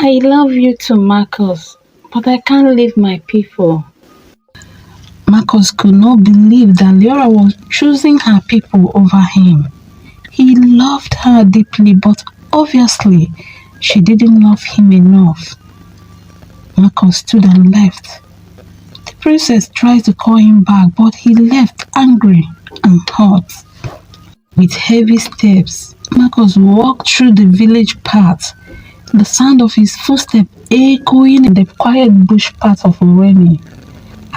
I love you too, Marcus, but I can't leave my people. Marcus could not believe that Liora was choosing her people over him. He loved her deeply, but obviously she didn't love him enough. Marcus stood and left. The princess tried to call him back, but he left angry and hurt. With heavy steps, Marcus walked through the village path, the sound of his footsteps echoing in the quiet bush path of Oreni.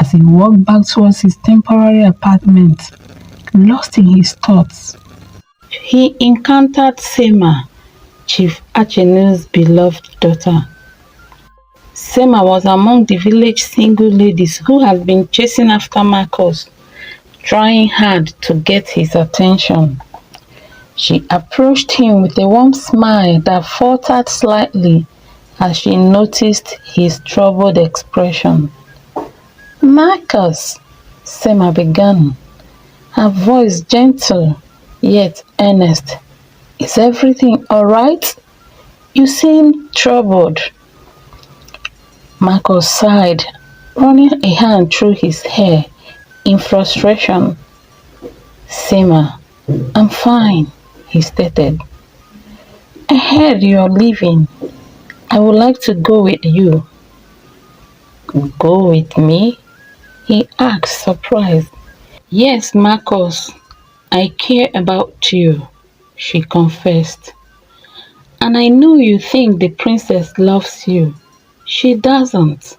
As he walked back towards his temporary apartment, lost in his thoughts, he encountered Sema, Chief Achenu's beloved daughter. Sema was among the village single ladies who had been chasing after Marcus, trying hard to get his attention. She approached him with a warm smile that faltered slightly as she noticed his troubled expression. "Marcus," Sema began, her voice gentle yet earnest. "Is everything all right? You seem troubled." Marcus sighed, running a hand through his hair in frustration. "Sema, I'm fine," he stated. "I heard you're leaving. I would like to go with you." "Go with me?" he asked, surprised. "Yes, Marcus, I care about you," she confessed. "And I know you think the princess loves you. She doesn't.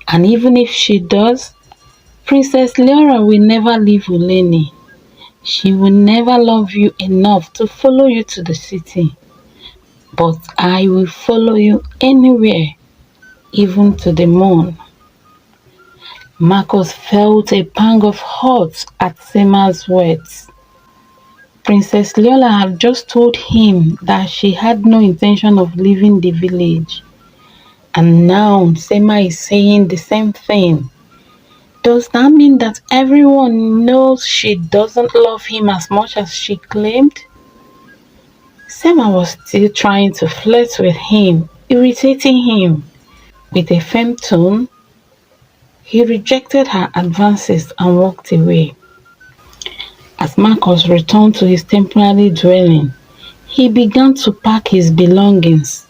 And even if she does, Princess Liora will never leave Uleni. She will never love you enough to follow you to the city. But I will follow you anywhere, even to the moon." Marcus felt a pang of hurt at Sema's words. Princess Leola had just told him that she had no intention of leaving the village. And now Sema is saying the same thing. Does that mean that everyone knows she doesn't love him as much as she claimed? Sema was still trying to flirt with him, irritating him. With a firm tone, he rejected her advances and walked away. As Marcus returned to his temporary dwelling, he began to pack his belongings,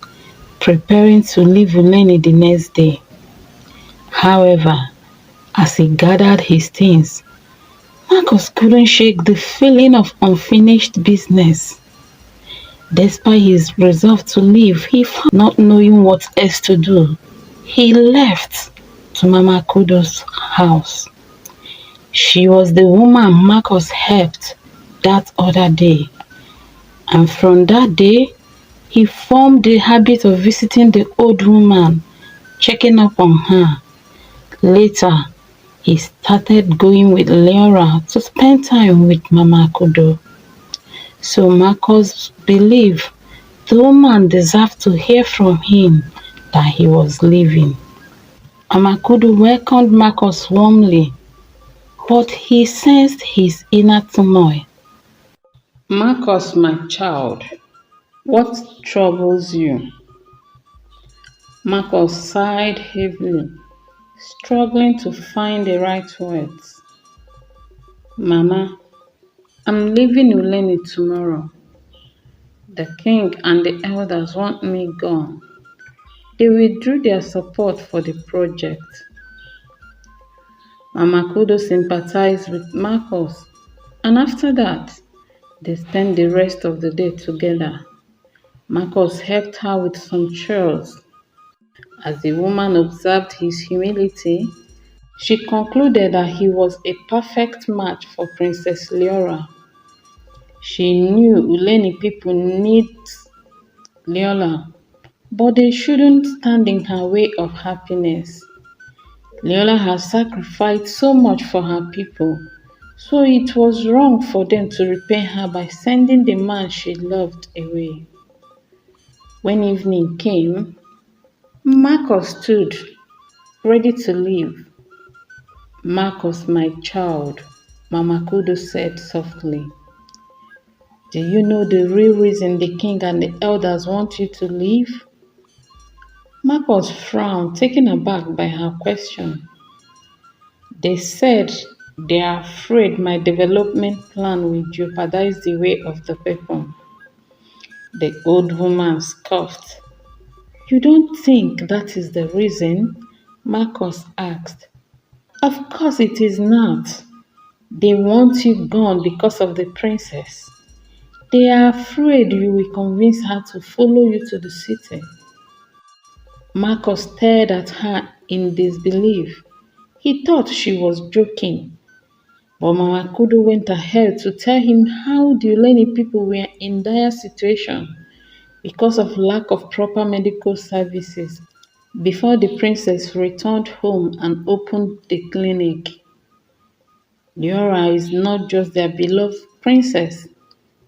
preparing to leave Uleni the next day. However, as he gathered his things, Marcus couldn't shake the feeling of unfinished business. Despite his resolve to leave, he found not knowing what else to do. He left to Mama Kudo's house. She was the woman Marcus helped that other day. And from that day, he formed the habit of visiting the old woman, checking up on her. Later, he started going with Liora to spend time with Mama Kudo. So Marcus believed the woman deserved to hear from him that he was leaving. Mama Kudo welcomed Marcus warmly, but he sensed his inner turmoil. "Marcus, my child, what troubles you?" Marcus sighed heavily, struggling to find the right words. "Mama, I'm leaving Uleni tomorrow. The king and the elders want me gone. They withdrew their support for the project." Mama Kudo sympathized with Marcus, and after that, they spent the rest of the day together. Marcus helped her with some chores. As the woman observed his humility, she concluded that he was a perfect match for Princess Liora. She knew Uleni people need Leola, but they shouldn't stand in her way of happiness. Leola has sacrificed so much for her people, so it was wrong for them to repay her by sending the man she loved away. When evening came, Marcus stood, ready to leave. "Marcus, my child," Mama Kudo said softly, "do you know the real reason the king and the elders want you to leave?" Marcus frowned, taken aback by her question. They said they are afraid my development plan will jeopardize the way of the people. The old woman scoffed. You don't think that is the reason? Marcus asked. Of course it is not. They want you gone because of the princess. They are afraid you will convince her to follow you to the city. Marcus stared at her in disbelief. He thought she was joking, but Mama Kudo went ahead to tell him how the Uleni people were in dire situation because of lack of proper medical services before the princess returned home and opened the clinic. Liora is not just their beloved princess,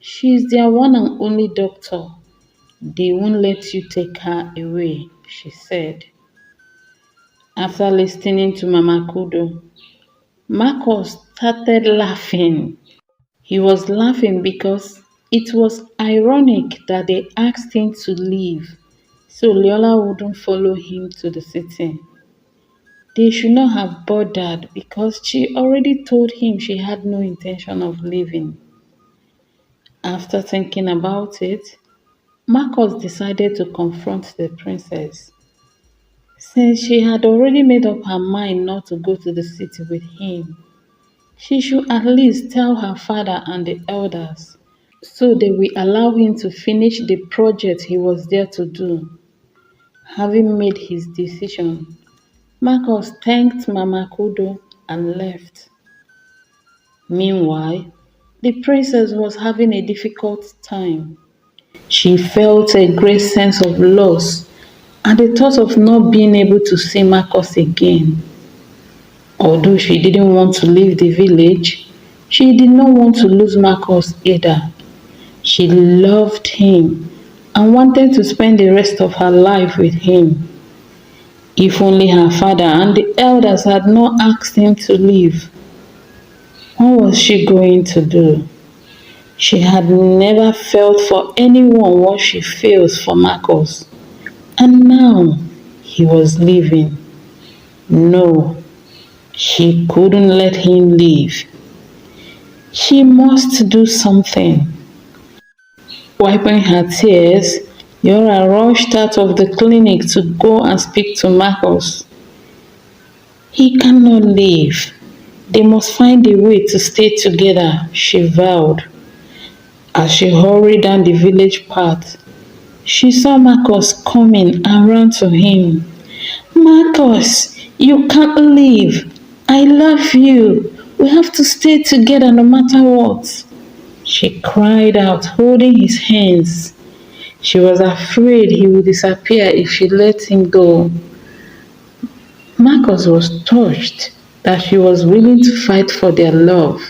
she is their one and only doctor. They won't let you take her away, she said. After listening to Mama Kudo, Marcus started laughing. He was laughing because it was ironic that they asked him to leave so Leola wouldn't follow him to the city. They should not have bothered because she already told him she had no intention of leaving. After thinking about it, Marcus decided to confront the princess. Since she had already made up her mind not to go to the city with him, she should at least tell her father and the elders so they will allow him to finish the project he was there to do. Having made his decision, Marcus thanked Mama Kudo and left. Meanwhile, the princess was having a difficult time. She felt a great sense of loss at the thought of not being able to see Marcus again. Although she didn't want to leave the village, she did not want to lose Marcus either. She loved him and wanted to spend the rest of her life with him. If only her father and the elders had not asked him to leave. What was she going to do? She had never felt for anyone what she feels for Marcus. And now he was leaving. No, she couldn't let him leave. She must do something. Wiping her tears, Yora rushed out of the clinic to go and speak to Marcus. He cannot leave. They must find a way to stay together, she vowed. As she hurried down the village path, she saw Marcus coming and ran to him. Marcus, you can't leave. I love you. We have to stay together no matter what. She cried out, holding his hands. She was afraid he would disappear if she let him go. Marcus was touched that she was willing to fight for their love.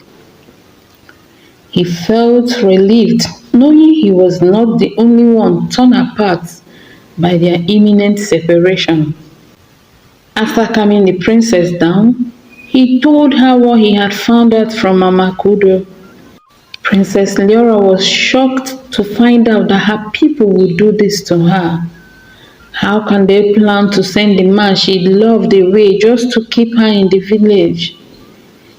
He felt relieved knowing he was not the only one torn apart by their imminent separation. After calming the princess down, he told her what he had found out from Mama Kudo. Princess Liora was shocked to find out that her people would do this to her. How can they plan to send the man she loved away just to keep her in the village?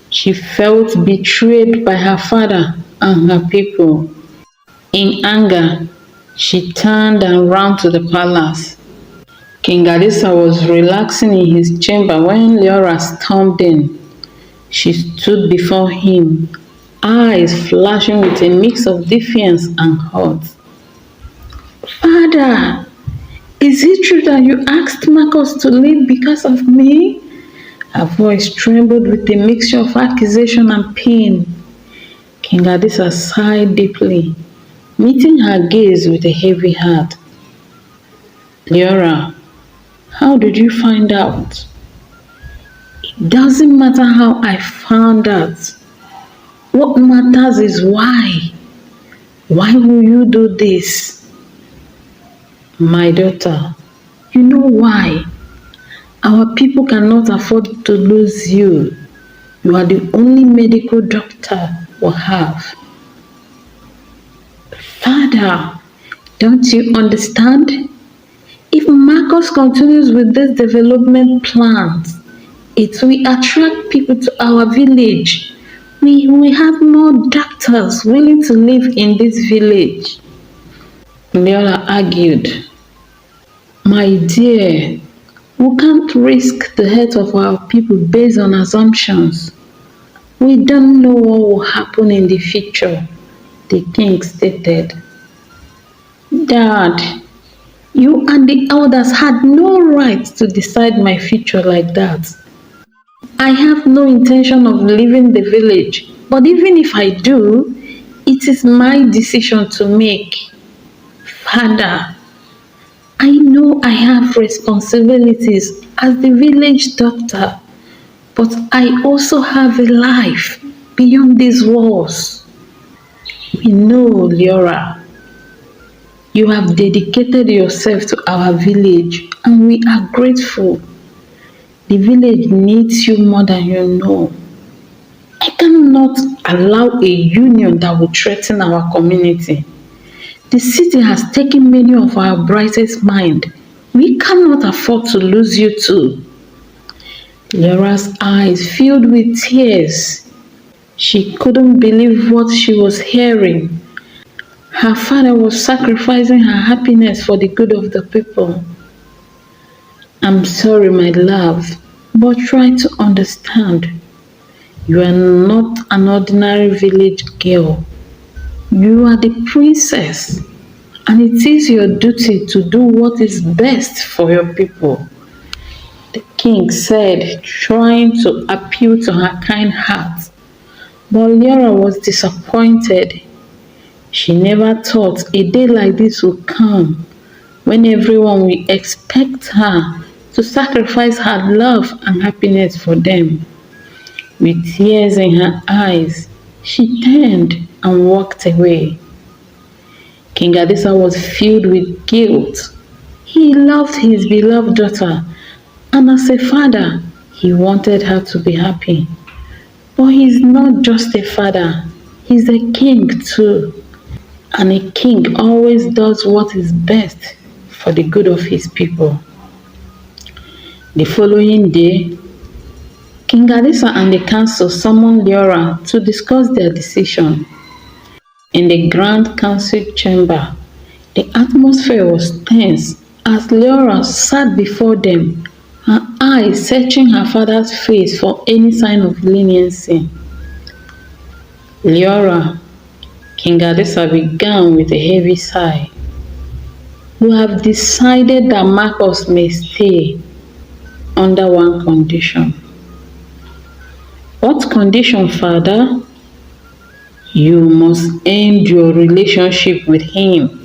She felt betrayed by her father and her people. In anger, she turned and ran to the palace. King Adisa was relaxing in his chamber when Liora stormed in. She stood before him, eyes flashing with a mix of defiance and hurt. Father, is it true that you asked Marcus to leave because of me? Her voice trembled with a mixture of accusation and pain. King Adisa sighed deeply, meeting her gaze with a heavy heart. Liora, how did you find out? It doesn't matter how I found out. What matters is why. Why will you do this? My daughter, you know why. Our people cannot afford to lose you. You are the only medical doctor we have. Father, don't you understand? If Marcus continues with these development plans, it will attract people to our village. We will have more doctors willing to live in this village. Liora argued, my dear, we can't risk the health of our people based on assumptions. We don't know what will happen in the future, the king stated. Dad, you and the elders had no right to decide my future like that. I have no intention of leaving the village, but even if I do, it is my decision to make. Father, I know I have responsibilities as the village doctor, but I also have a life beyond these walls. We know, Liora, you have dedicated yourself to our village and we are grateful. The village needs you more than you know. I cannot allow a union that will threaten our community. The city has taken many of our brightest minds. We cannot afford to lose you too. Liora's eyes filled with tears. She couldn't believe what she was hearing. Her father was sacrificing her happiness for the good of the people. I'm sorry, my love, but try to understand. You are not an ordinary village girl. You are the princess, and it is your duty to do what is best for your people. The king said, trying to appeal to her kind heart. But Liora was disappointed. She never thought a day like this would come when everyone will expect her to sacrifice her love and happiness for them. With tears in her eyes, she turned and walked away. King Adisa was filled with guilt. He loved his beloved daughter, and as a father, he wanted her to be happy. But he's not just a father, he's a king too. And a king always does what is best for the good of his people. The following day, King Adisa and the council summoned Liora to discuss their decision. In the Grand Council chamber, the atmosphere was tense as Liora sat before them, her eyes searching her father's face for any sign of leniency. Liora, King Adisa began with a heavy sigh. You have decided that Marcus may stay under one condition. What condition, father? You must end your relationship with him.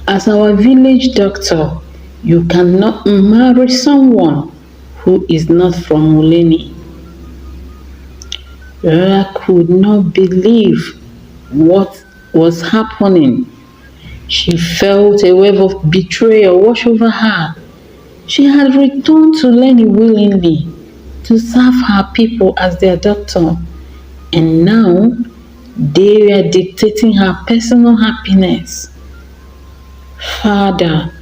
As our village doctor, you cannot marry someone who is not from Muleni. Liora could not believe what was happening. She felt a wave of betrayal wash over her. She had returned to Lenny willingly to serve her people as their doctor, and now they were dictating her personal happiness. Father,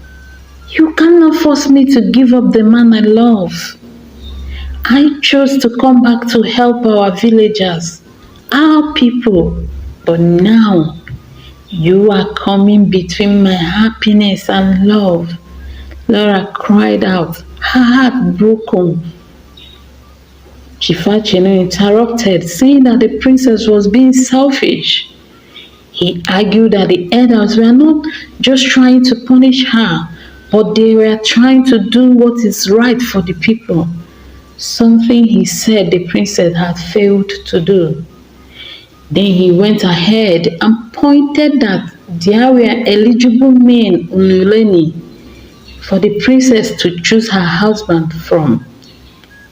you cannot force me to give up the man I love. I chose to come back to help our villagers, our people, but now you are coming between my happiness and love. Liora cried out, her heart broken. Chifachino interrupted, saying that the princess was being selfish. He argued that the elders were not just trying to punish her, but they were trying to do what is right for the people, something he said the princess had failed to do. Then he went ahead and pointed that there were eligible men in Uleni for the princess to choose her husband from.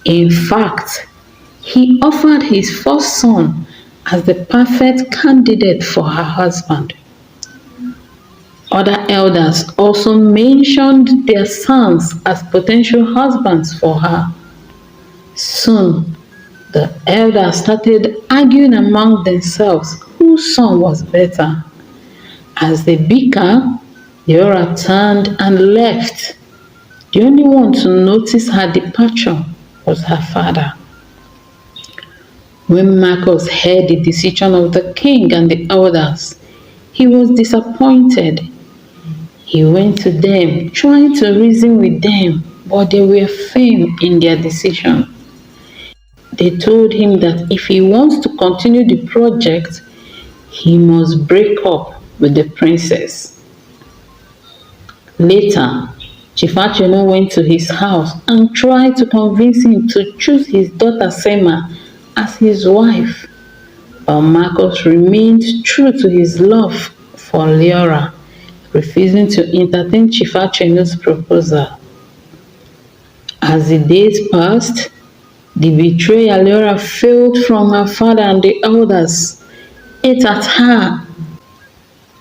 In fact, he offered his first son as the perfect candidate for her husband. Other elders also mentioned their sons as potential husbands for her. Soon, the elders started arguing among themselves whose son was better. As they bickered, Liora turned and left. The only one to notice her departure was her father. When Marcus heard the decision of the king and the elders, he was disappointed. He went to them, trying to reason with them, but they were firm in their decision. They told him that if he wants to continue the project, he must break up with the princess. Later, Chifacheno went to his house and tried to convince him to choose his daughter Sema as his wife, but Marcus remained true to his love for Liora, refusing to entertain Chifacheno's proposal. As the days passed, the betrayal Liora felt from her father and the elders ate at her,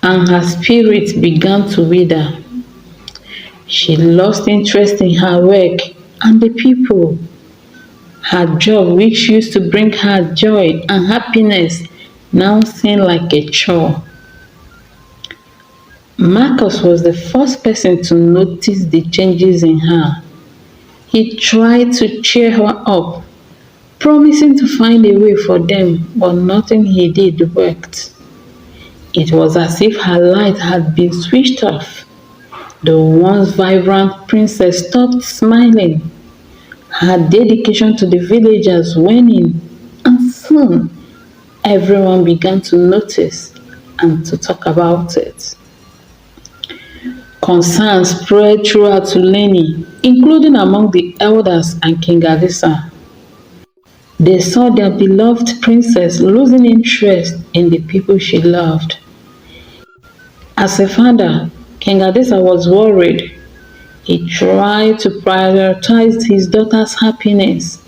and her spirit began to wither. She lost interest in her work and the people. Her job, which used to bring her joy and happiness, now seemed like a chore. Marcus was the first person to notice the changes in her. He tried to cheer her up, promising to find a way for them, but nothing he did worked. It was as if her light had been switched off. The once vibrant princess stopped smiling. Her dedication to the villagers waning, and soon everyone began to notice and to talk about it. Concern spread throughout Tuleni, including among the elders and King Adisa. They saw their beloved princess losing interest in the people she loved. As a father, King Adisa was worried. He tried to prioritize his daughter's happiness.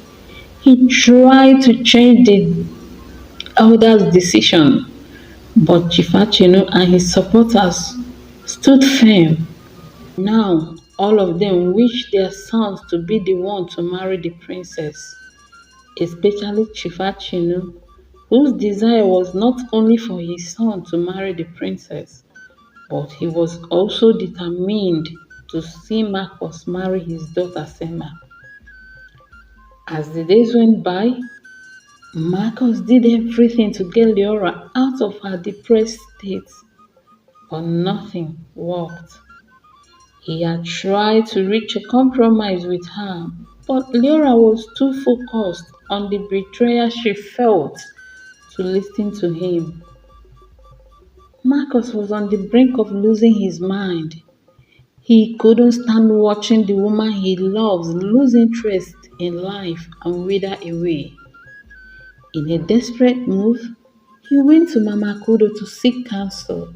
He tried to change the elders' decision, but Chifachenu and his supporters stood firm. Now, all of them wished their sons to be the one to marry the princess, especially Chifachenu, whose desire was not only for his son to marry the princess, but he was also determined to see Marcus marry his daughter Sema. As the days went by, Marcus did everything to get Liora out of her depressed state, but nothing worked. He had tried to reach a compromise with her, but Liora was too focused on the betrayal she felt to listen to him. Marcus was on the brink of losing his mind. He couldn't stand watching the woman he loves lose interest in life and wither away. In a desperate move, he went to Mama Kudo to seek counsel.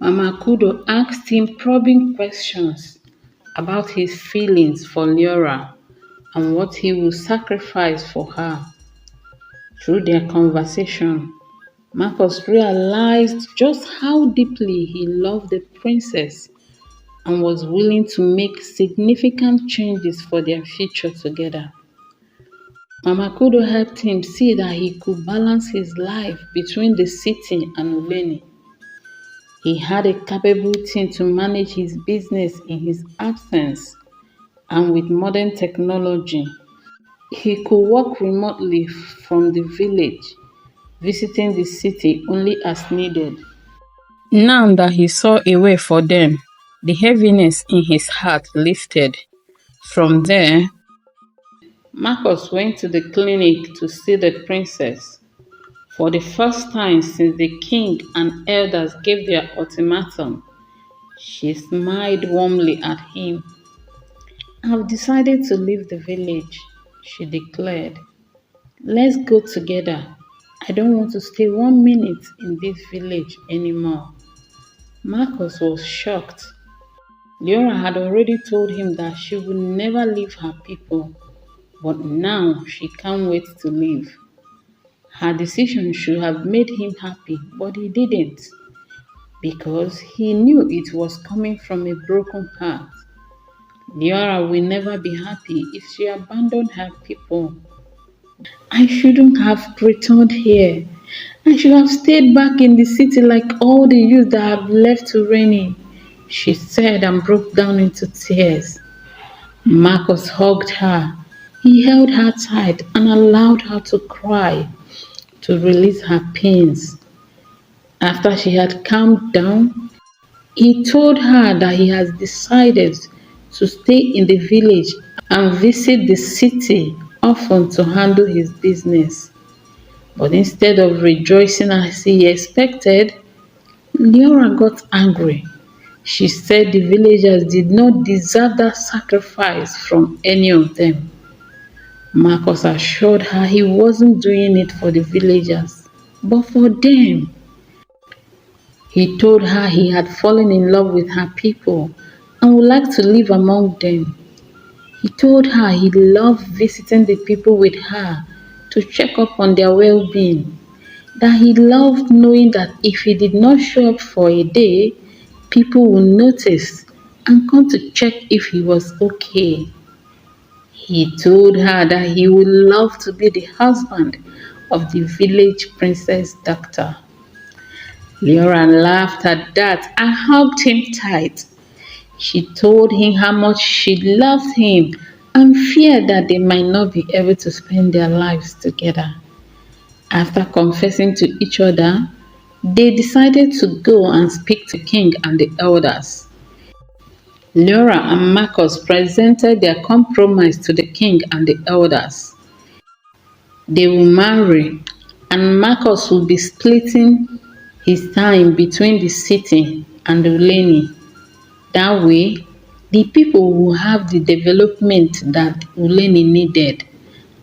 Mama Kudo asked him probing questions about his feelings for Liora and what he would sacrifice for her. Through their conversation, Marcus realized just how deeply he loved the princess and was willing to make significant changes for their future together. Mama Kudo helped him see that he could balance his life between the city and Uleni. He had a capable team to manage his business in his absence, and with modern technology, he could work remotely from the village, visiting the city only as needed. Now that he saw a way for them, the heaviness in his heart lifted. From there, Marcus went to the clinic to see the princess. For the first time since the king and elders gave their ultimatum, she smiled warmly at him. "I've decided to leave the village," she declared. "Let's go together. I don't want to stay 1 minute in this village anymore." Marcus was shocked. Liora had already told him that she would never leave her people, but now she can't wait to leave. Her decision should have made him happy, but he didn't, because he knew it was coming from a broken heart. Liora will never be happy if she abandoned her people. "I shouldn't have returned here. I should have stayed back in the city like all the youth that have left to reign, she said and broke down into tears. Marcus hugged her. He held her tight and allowed her to cry to release her pains. After she had calmed down, he told her that he has decided to stay in the village and visit the city often to handle his business. But instead of rejoicing as he expected, Liora got angry. She said the villagers did not deserve that sacrifice from any of them. Marcus assured her he wasn't doing it for the villagers, but for them. He told her he had fallen in love with her people and would like to live among them. He told her he loved visiting the people with her to check up on their well being, that he loved knowing that if he did not show up for a day, people would notice and come to check if he was okay. He told her that he would love to be the husband of the village princess doctor. Liora laughed at that and hugged him tight. She told him how much she loved him and feared that they might not be able to spend their lives together. After confessing to each other, they decided to go and speak to the king and the elders. Liora and Marcus presented their compromise to the king and the elders. They will marry, and Marcus will be splitting his time between the city and Uleni. That way, the people will have the development that Uleni needed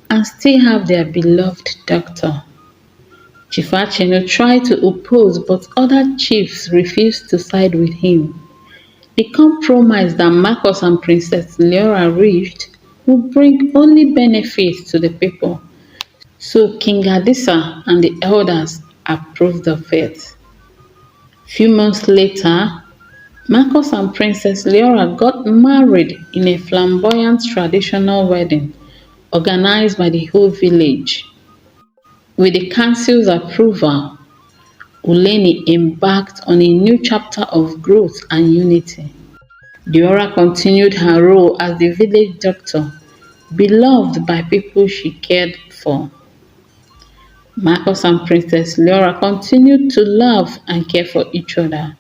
and still have their beloved doctor. Chief Achino tried to oppose, but other chiefs refused to side with him. The compromise that Marcus and Princess Liora reached would bring only benefits to the people. So King Adisa and the elders approved of it. Few months later, Marcus and Princess Liora got married in a flamboyant traditional wedding organized by the whole village. With the council's approval, Uleni embarked on a new chapter of growth and unity. Liora continued her role as the village doctor, beloved by people she cared for. Marcus and Princess Liora continued to love and care for each other.